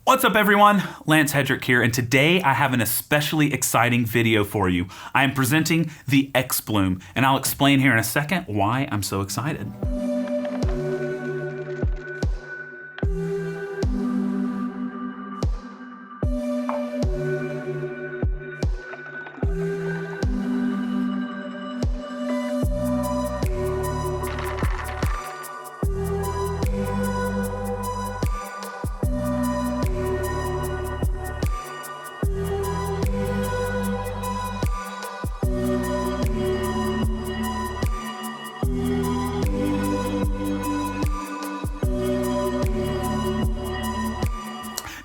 What's up everyone? Lance Hedrick here, and today I have an especially exciting video for you. I am presenting the XBloom, and I'll explain here in a second why I'm so excited.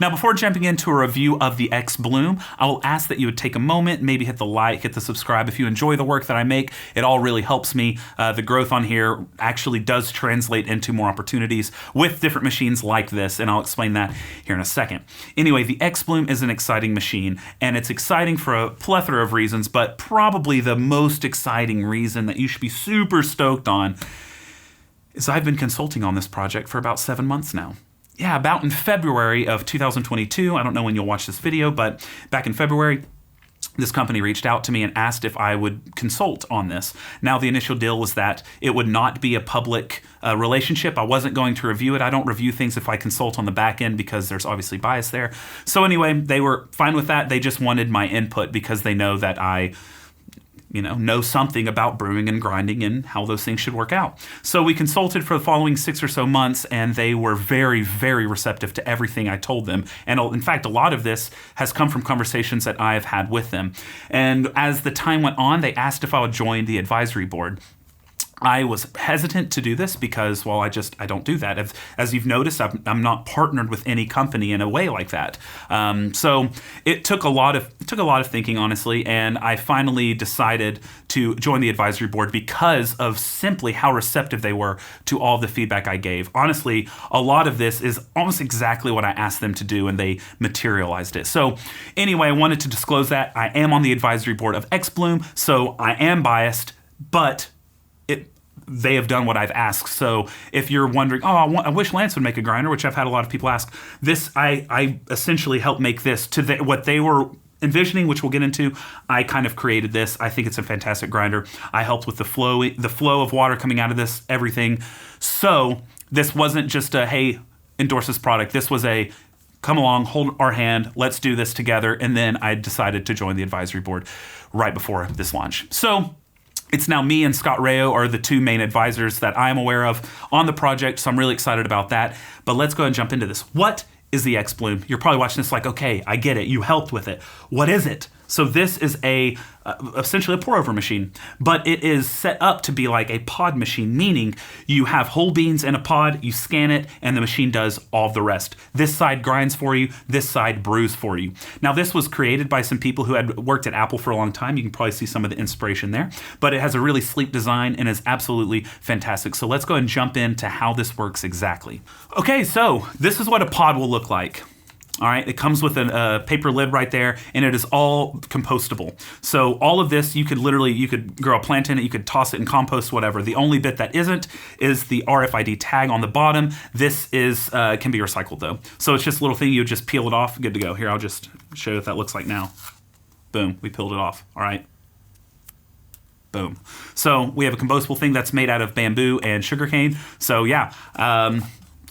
Now, before jumping into a review of the XBloom, I will ask that you would take a moment, maybe hit the like, hit the subscribe. If you enjoy the work that I make, it all really helps me. The growth on here actually does translate into more opportunities with different machines like this, and I'll explain that here in a second. Anyway, the XBloom is an exciting machine, and it's exciting for a plethora of reasons, but probably the most exciting reason that you should be super stoked on is I've been consulting on this project for about 7 months now. Yeah, about in February of 2022, I don't know when you'll watch this video, but back in February, this company reached out to me and asked if I would consult on this. Now, the initial deal was that it would not be a public relationship. I wasn't going to review it. I don't review things if I consult on the back end because there's obviously bias there. So anyway, they were fine with that. They just wanted my input because they know that I know something about brewing and grinding and how those things should work out. So we consulted for the following 6 or so months, and they were very, very receptive to everything I told them. And in fact, a lot of this has come from conversations that I have had with them. And as the time went on, they asked if I would join the advisory board. I was hesitant to do this because, well, I don't do that. As you've noticed, I'm not partnered with any company in a way like that. So it took a lot of thinking, honestly, and I finally decided to join the advisory board because of simply how receptive they were to all the feedback I gave. Honestly, a lot of this is almost exactly what I asked them to do, and they materialized it. So anyway, I wanted to disclose that I am on the advisory board of XBloom, so I am biased, but they have done what I've asked. So if you're wondering, I wish Lance would make a grinder, which I've had a lot of people ask, this I essentially helped make this to what they were envisioning, which we'll get into. I kind of created this. I think it's a fantastic grinder. I helped with the flow of water coming out of this, everything. So this wasn't just a, hey, endorse this product. This was a, come along, hold our hand, let's do this together. And then I decided to join the advisory board right before this launch. So it's now me and Scott Rayo are the two main advisors that I'm aware of on the project, so I'm really excited about that. But let's go ahead and jump into this. What is the XBloom? You're probably watching this like, okay, I get it. You helped with it. What is it? So this is essentially a pour-over machine, but it is set up to be like a pod machine, meaning you have whole beans in a pod, you scan it, and the machine does all of the rest. This side grinds for you, this side brews for you. Now, this was created by some people who had worked at Apple for a long time. You can probably see some of the inspiration there, but it has a really sleek design and is absolutely fantastic. So let's go ahead and jump into how this works exactly. Okay, so this is what a pod will look like. All right, it comes with a paper lid right there, and it is all compostable. So all of this, you could grow a plant in it, you could toss it in compost, whatever. The only bit that isn't is the RFID tag on the bottom. This is can be recycled though. So it's just a little thing, you would just peel it off, good to go. Here, I'll just show you what that looks like now. Boom, we peeled it off, all right. Boom. So we have a compostable thing that's made out of bamboo and sugarcane. So yeah,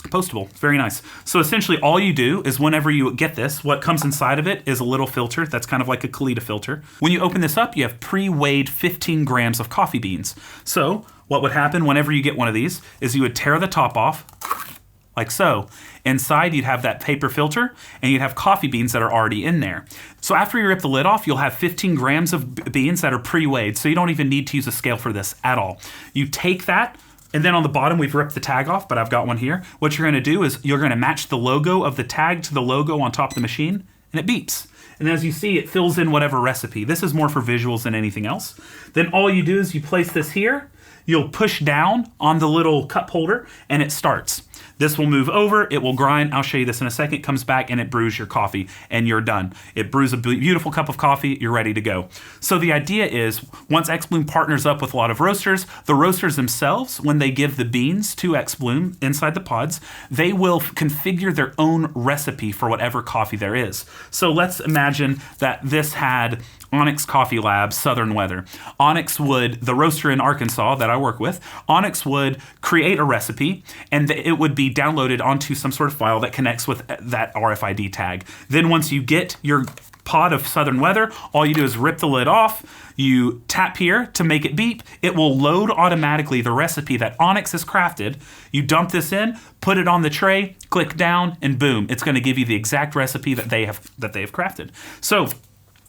compostable. It's very nice. So essentially all you do is whenever you get this, what comes inside of it is a little filter that's kind of like a Kalita filter. When you open this up, you have pre-weighed 15 grams of coffee beans. So what would happen whenever you get one of these is you would tear the top off like so. Inside you'd have that paper filter and you'd have coffee beans that are already in there. So after you rip the lid off, you'll have 15 grams of beans that are pre-weighed. So you don't even need to use a scale for this at all. You take that, and then on the bottom, we've ripped the tag off, but I've got one here. What you're going to do is you're going to match the logo of the tag to the logo on top of the machine, and it beeps. And as you see, it fills in whatever recipe. This is more for visuals than anything else. Then all you do is you place this here. You'll push down on the little cup holder, and it starts. This will move over, it will grind. I'll show you this in a second. It comes back and it brews your coffee, and you're done. It brews a beautiful cup of coffee. You're ready to go. So the idea is, once XBloom partners up with a lot of roasters, the roasters themselves, when they give the beans to XBloom inside the pods, they will configure their own recipe for whatever coffee there is. So let's imagine that this had Onyx Coffee Lab Southern Weather. Onyx would, the roaster in Arkansas that I work with, Onyx would create a recipe, and it would be downloaded onto some sort of file that connects with that RFID tag. Then once you get your pod of Southern Weather, all you do is rip the lid off, you tap here to make it beep, it will load automatically the recipe that Onyx has crafted. You dump this in, put it on the tray, click down, and boom, it's going to give you the exact recipe that they have crafted. So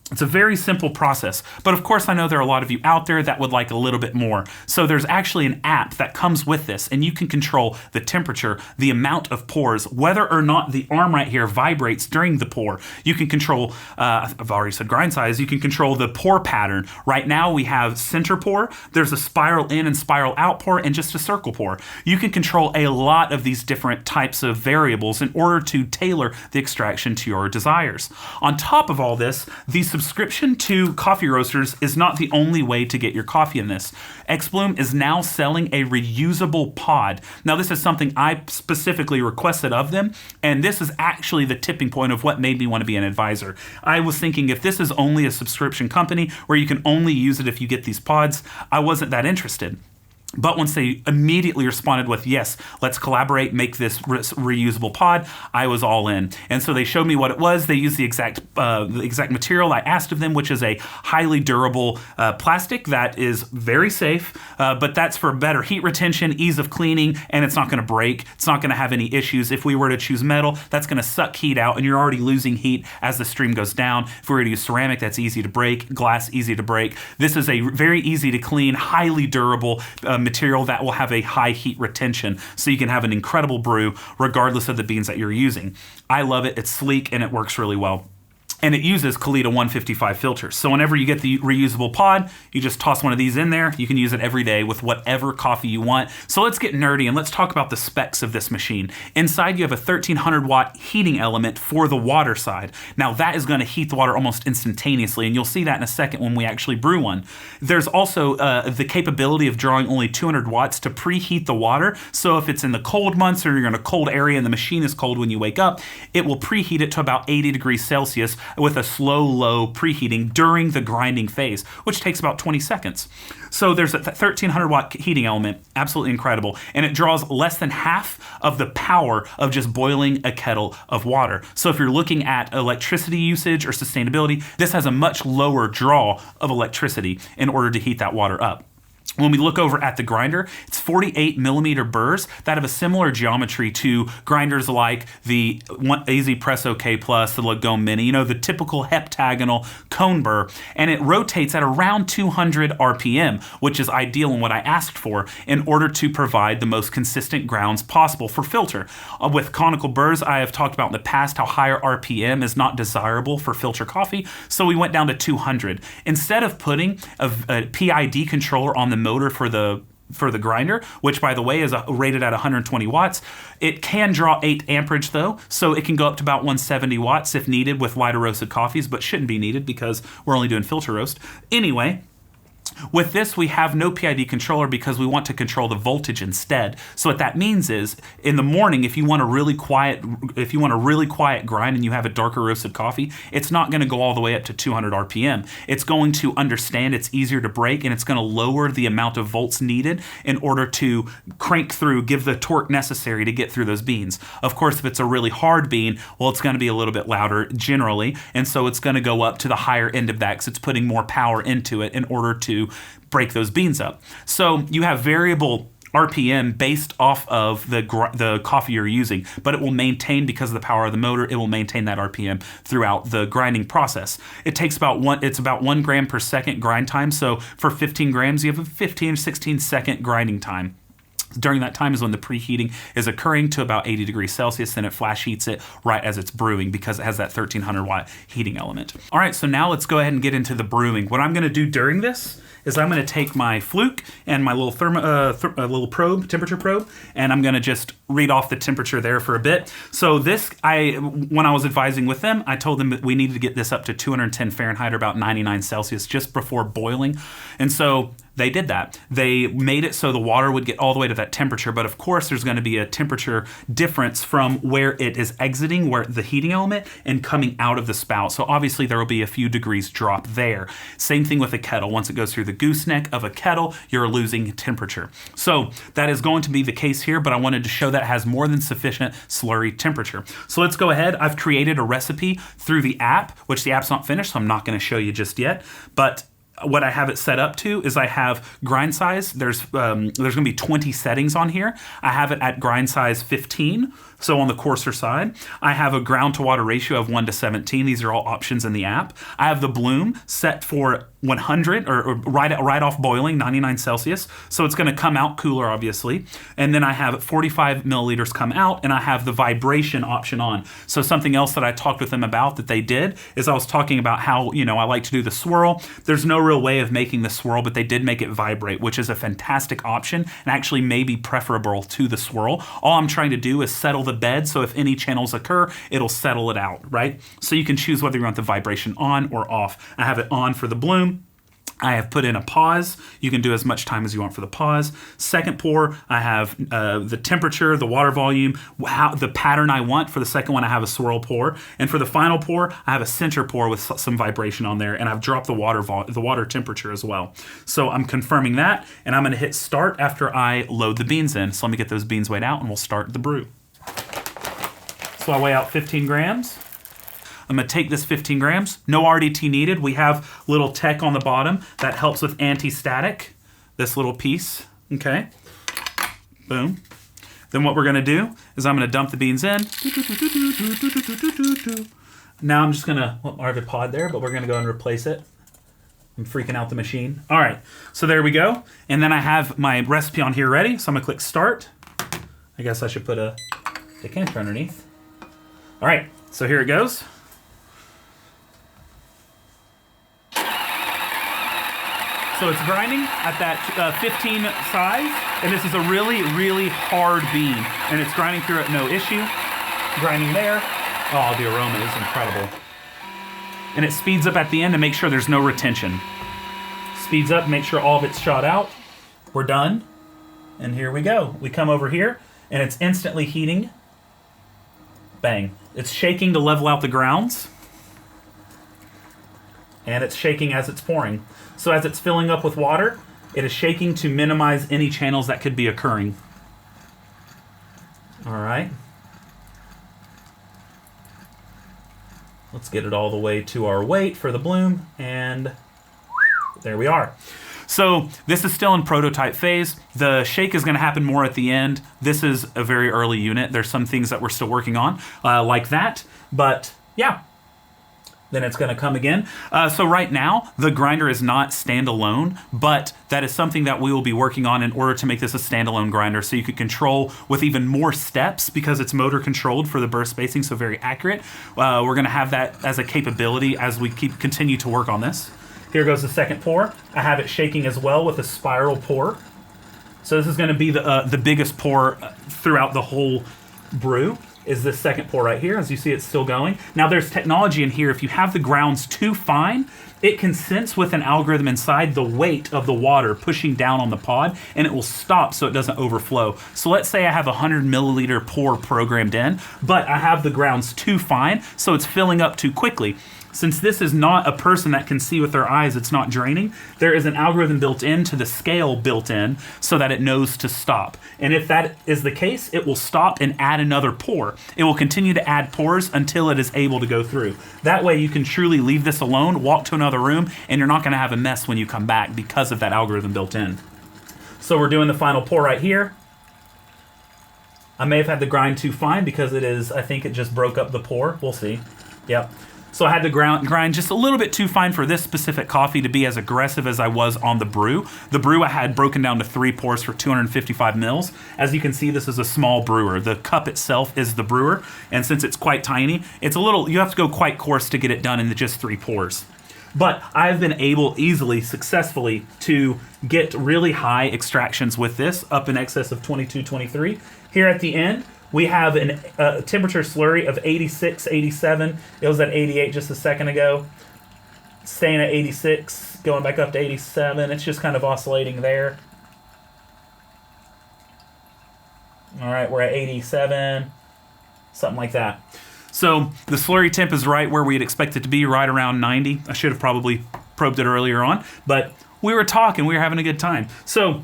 it's a very simple process, but of course I know there are a lot of you out there that would like a little bit more. So there's actually an app that comes with this, and you can control the temperature, the amount of pours, whether or not the arm right here vibrates during the pour. You can control, I've already said grind size, you can control the pour pattern. Right now we have center pour, there's a spiral in and spiral out pour, and just a circle pour. You can control a lot of these different types of variables in order to tailor the extraction to your desires. On top of all this, the subscription to coffee roasters is not the only way to get your coffee in this. XBloom is now selling a reusable pod. Now, this is something I specifically requested of them, and this is actually the tipping point of what made me want to be an advisor. I was thinking, if this is only a subscription company where you can only use it if you get these pods, I wasn't that interested. But once they immediately responded with, yes, let's collaborate, make this reusable pod, I was all in. And so they showed me what it was. They used the exact material I asked of them, which is a highly durable plastic that is very safe, but that's for better heat retention, ease of cleaning, and it's not going to break. It's not going to have any issues. If we were to choose metal, that's going to suck heat out, and you're already losing heat as the stream goes down. If we were to use ceramic, that's easy to break. Glass, easy to break. This is a very easy to clean, highly durable material that will have a high heat retention, so you can have an incredible brew regardless of the beans that you're using. I love it. It's sleek and it works really well. And it uses Kalita 155 filters. So whenever you get the reusable pod, you just toss one of these in there. You can use it every day with whatever coffee you want. So let's get nerdy and let's talk about the specs of this machine. Inside, you have a 1300 watt heating element for the water side. Now that is going to heat the water almost instantaneously, and you'll see that in a second when we actually brew one. There's also the capability of drawing only 200 watts to preheat the water. So if it's in the cold months or you're in a cold area and the machine is cold when you wake up, it will preheat it to about 80 degrees Celsius with a slow, low preheating during the grinding phase, which takes about 20 seconds. So there's a 1300 watt heating element, absolutely incredible, and it draws less than half of the power of just boiling a kettle of water. So if you're looking at electricity usage or sustainability, this has a much lower draw of electricity in order to heat that water up. When we look over at the grinder, it's 48 millimeter burrs that have a similar geometry to grinders like the AZ Presso K Plus, the Lagome Mini, the typical heptagonal cone burr, and it rotates at around 200 RPM, which is ideal in what I asked for in order to provide the most consistent grounds possible for filter. With conical burrs, I have talked about in the past how higher RPM is not desirable for filter coffee, so we went down to 200. Instead of putting a PID controller on the motor for the grinder, which by the way is rated at 120 watts. It can draw 8 amperage though, so it can go up to about 170 watts if needed with lighter roasted coffees, but shouldn't be needed because we're only doing filter roast. Anyway, with this, we have no PID controller because we want to control the voltage instead. So what that means is, in the morning, if you want a really quiet grind and you have a darker roasted coffee, it's not going to go all the way up to 200 RPM. It's going to understand it's easier to break, and it's going to lower the amount of volts needed in order to crank through, give the torque necessary to get through those beans. Of course, if it's a really hard bean, well, it's going to be a little bit louder generally, and so it's going to go up to the higher end of that because it's putting more power into it in order to break those beans up. So you have variable RPM based off of the coffee you're using, but it will maintain, because of the power of the motor, it will maintain that RPM throughout the grinding process. It takes about 1 gram per second grind time. So for 15 grams, you have a 15 or 16 second grinding time. During that time is when the preheating is occurring to about 80 degrees Celsius. Then it flash heats it right as it's brewing because it has that 1300 watt heating element. All right, so now let's go ahead and get into the brewing. What I'm going to do during this is I'm going to take my fluke and my little little probe, temperature probe, and I'm going to just read off the temperature there for a bit. So this, when I was advising with them, I told them that we needed to get this up to 210 Fahrenheit or about 99 Celsius just before boiling. And so they did that. They made it so the water would get all the way to that temperature, but of course there's going to be a temperature difference from where it is exiting, where the heating element, and coming out of the spout. So obviously there will be a few degrees drop there. Same thing with a kettle. Once it goes through the gooseneck of a kettle, you're losing temperature. So that is going to be the case here, but I wanted to show that it has more than sufficient slurry temperature. So let's go ahead. I've created a recipe through the app, which the app's not finished, so I'm not going to show you just yet, but what I have it set up to is I have grind size. There's going to be 20 settings on here. I have it at grind size 15, so on the coarser side. I have a ground to water ratio of 1 to 17. These are all options in the app. I have the bloom set for 100 or right off boiling, 99 Celsius. So it's going to come out cooler, obviously. And then I have 45 milliliters come out, and I have the vibration option on. So something else that I talked with them about that they did is I was talking about how, I like to do the swirl. There's no real way of making the swirl, but they did make it vibrate, which is a fantastic option and actually may be preferable to the swirl. All I'm trying to do is settle the bed, so if any channels occur, it'll settle it out, right? So you can choose whether you want the vibration on or off. I have it on for the bloom. I have put in a pause. You can do as much time as you want for the pause. Second pour, I have the temperature, the water volume, the pattern I want. For the second one, I have a swirl pour. And for the final pour, I have a center pour with some vibration on there, and I've dropped the water temperature as well. So I'm confirming that, and I'm going to hit start after I load the beans in. So let me get those beans weighed out, and we'll start the brew. So I weigh out 15 grams. I'm going to take this 15 grams. No RDT needed. We have little tech on the bottom that helps with anti-static. This little piece, okay? Boom. Then what we're going to do is I'm going to dump the beans in. Now I'm just going to, I have a pod there, but we're going to go and replace it. I'm freaking out the machine. All right, so there we go. And then I have my recipe on here ready, so I'm going to click start. I guess I should put a decanter underneath. All right, so here it goes. So it's grinding at that 15 size, and this is a really, really hard bean, and it's grinding through it no issue. Grinding there. Oh, the aroma is incredible. And it speeds up at the end to make sure there's no retention. Speeds up, make sure all of it's shot out. We're done. And here we go. We come over here, and it's instantly heating. Bang. It's shaking to level out the grounds. And it's shaking as it's pouring. So as it's filling up with water, it is shaking to minimize any channels that could be occurring. All right. Let's get it all the way to our weight for the bloom, and there we are. So this is still in prototype phase. The shake is going to happen more at the end. This is a very early unit. There's some things that we're still working on, like that, but yeah. Then it's going to come again. So right now, the grinder is not standalone, but that is something that we will be working on in order to make this a standalone grinder, so you could control with even more steps because it's motor controlled for the burst spacing, so very accurate. We're going to have that as a capability as we continue to work on this. Here goes the second pour. I have it shaking as well with a spiral pour. So this is going to be the biggest pour throughout the whole brew. Is this second pour right here. As you see, it's still going. Now there's technology in here. If you have the grounds too fine, it can sense with an algorithm inside the weight of the water pushing down on the pod, and it will stop so it doesn't overflow. So let's say I have a 100 milliliter pour programmed in, but I have the grounds too fine, so it's filling up too quickly. Since this is not a person that can see with their eyes, it's not draining, there is an algorithm built into the scale built in so that it knows to stop. And if that is the case, it will stop and add another pour. It will continue to add pours until it is able to go through. That way you can truly leave this alone, walk to another room, and you're not going to have a mess when you come back because of that algorithm built in. So we're doing the final pour right here. I may have had the grind too fine because it is, I think it just broke up the pour. We'll see. Yep. So I had to grind just a little bit too fine for this specific coffee to be as aggressive as I was on the brew. The brew I had broken down to 3 pours for 255 mils. As you can see, this is a small brewer. The cup itself is the brewer, and since it's quite tiny, it's a little, you have to go quite coarse to get it done in just 3 pours. But I've been able easily, successfully, to get really high extractions with this, up in excess of 22, 23. Here at the end, we have a temperature slurry of 86, 87. It was at 88 just a second ago. Staying at 86, going back up to 87. It's just kind of oscillating there. All right, we're at 87, something like that. So the slurry temp is right where we'd expect it to be, right around 90. I should have probably probed it earlier on, but we were talking, we were having a good time. So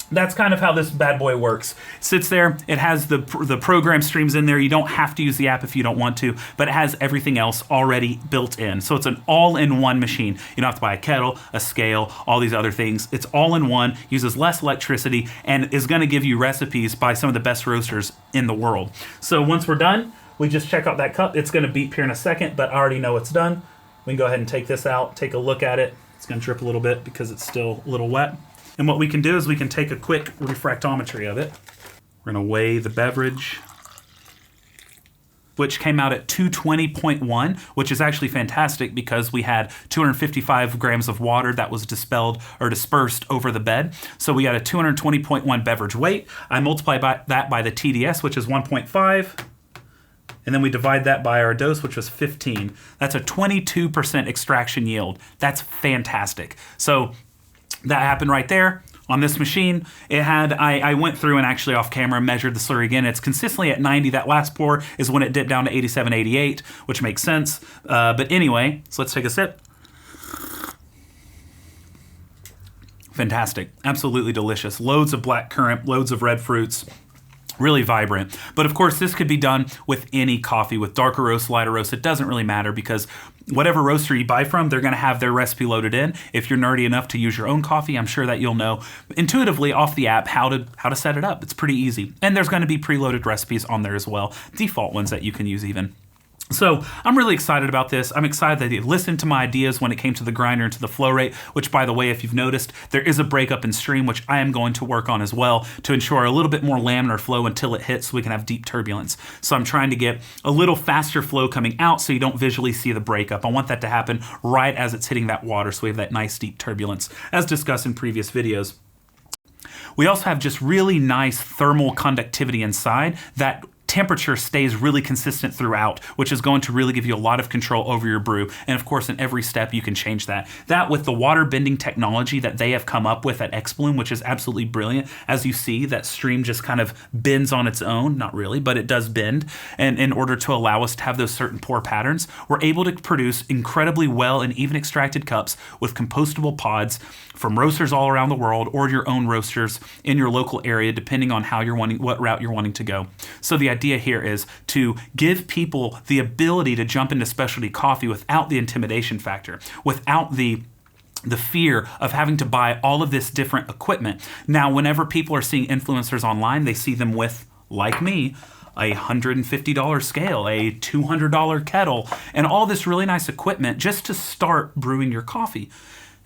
that's kind of how this bad boy works. It sits there, it has the program streams in there. You don't have to use the app if you don't want to, but it has everything else already built in. So it's an all-in-one machine. You don't have to buy a kettle, a scale, all these other things. It's all in one, uses less electricity, and is gonna give you recipes by some of the best roasters in the world. So once we're done, we just check out that cup. It's gonna beep here in a second, but I already know it's done. We can go ahead and take this out, take a look at it. It's gonna drip a little bit because it's still a little wet. And what we can do is we can take a quick refractometry of it. We're gonna weigh the beverage, which came out at 220.1, which is actually fantastic because we had 255 grams of water that was dispelled or dispersed over the bed. So we got a 220.1 beverage weight. I multiply that by the TDS, which is 1.5. And then we divide that by our dose, which was 15. That's a 22% extraction yield. That's fantastic. So that happened right there on this machine. It had, I went through and actually off camera measured the slurry again. It's consistently at 90. That last pour is when it dipped down to 87, 88, which makes sense. But anyway, so let's take a sip. Fantastic. Absolutely delicious. Loads of black currant, loads of red fruits. Really vibrant. But of course, this could be done with any coffee, with darker roast, lighter roast. It doesn't really matter because whatever roaster you buy from, they're going to have their recipe loaded in. If you're nerdy enough to use your own coffee, I'm sure that you'll know intuitively off the app how to set it up. It's pretty easy. And there's going to be preloaded recipes on there as well, default ones that you can use even. So I'm really excited about this. I'm excited that he listened to my ideas when it came to the grinder and to the flow rate, which, by the way, if you've noticed, there is a breakup in stream, which I am going to work on as well to ensure a little bit more laminar flow until it hits so we can have deep turbulence. So I'm trying to get a little faster flow coming out so you don't visually see the breakup. I want that to happen right as it's hitting that water so we have that nice deep turbulence, as discussed in previous videos. We also have just really nice thermal conductivity inside that temperature stays really consistent throughout, which is going to really give you a lot of control over your brew. And of course, in every step, you can change that. That with the water bending technology that they have come up with at XBloom, which is absolutely brilliant. As you see, that stream just kind of bends on its own. Not really, but it does bend. And in order to allow us to have those certain pour patterns, we're able to produce incredibly well and even extracted cups with compostable pods from roasters all around the world or your own roasters in your local area, depending on how you're wanting, what route you're wanting to go. So the idea here is to give people the ability to jump into specialty coffee without the intimidation factor, without the fear of having to buy all of this different equipment. Now, whenever people are seeing influencers online, they see them with, like me, a $150 scale, a $200 kettle, and all this really nice equipment just to start brewing your coffee.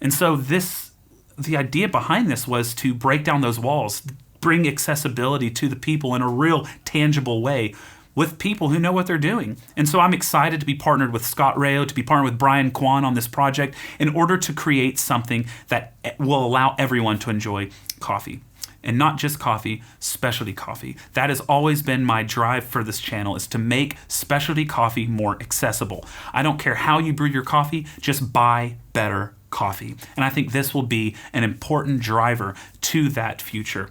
And so the idea behind this was to break down those walls, bring accessibility to the people in a real tangible way with people who know what they're doing. And so I'm excited to be partnered with Scott Rayo, to be partnered with Brian Kwan on this project in order to create something that will allow everyone to enjoy coffee. And not just coffee, specialty coffee. That has always been my drive for this channel, is to make specialty coffee more accessible. I don't care how you brew your coffee, just buy better coffee. And I think this will be an important driver to that future.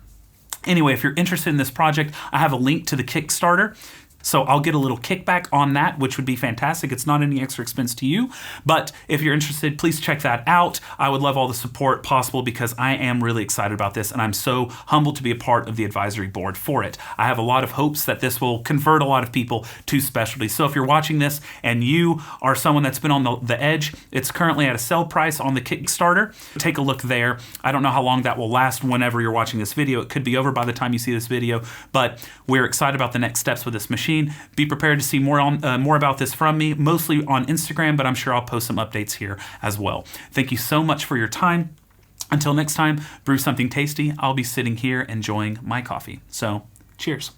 Anyway, if you're interested in this project, I have a link to the Kickstarter. So I'll get a little kickback on that, which would be fantastic. It's not any extra expense to you, but if you're interested, please check that out. I would love all the support possible because I am really excited about this and I'm so humbled to be a part of the advisory board for it. I have a lot of hopes that this will convert a lot of people to specialty. So if you're watching this and you are someone that's been on the edge, it's currently at a sell price on the Kickstarter. Take a look there. I don't know how long that will last whenever you're watching this video. It could be over by the time you see this video, but we're excited about the next steps with this machine. machine. Be prepared to see more about this from me, mostly on Instagram, but I'm sure I'll post some updates here as well. Thank you so much for your time. Until next time, brew something tasty. I'll be sitting here enjoying my coffee. So, cheers.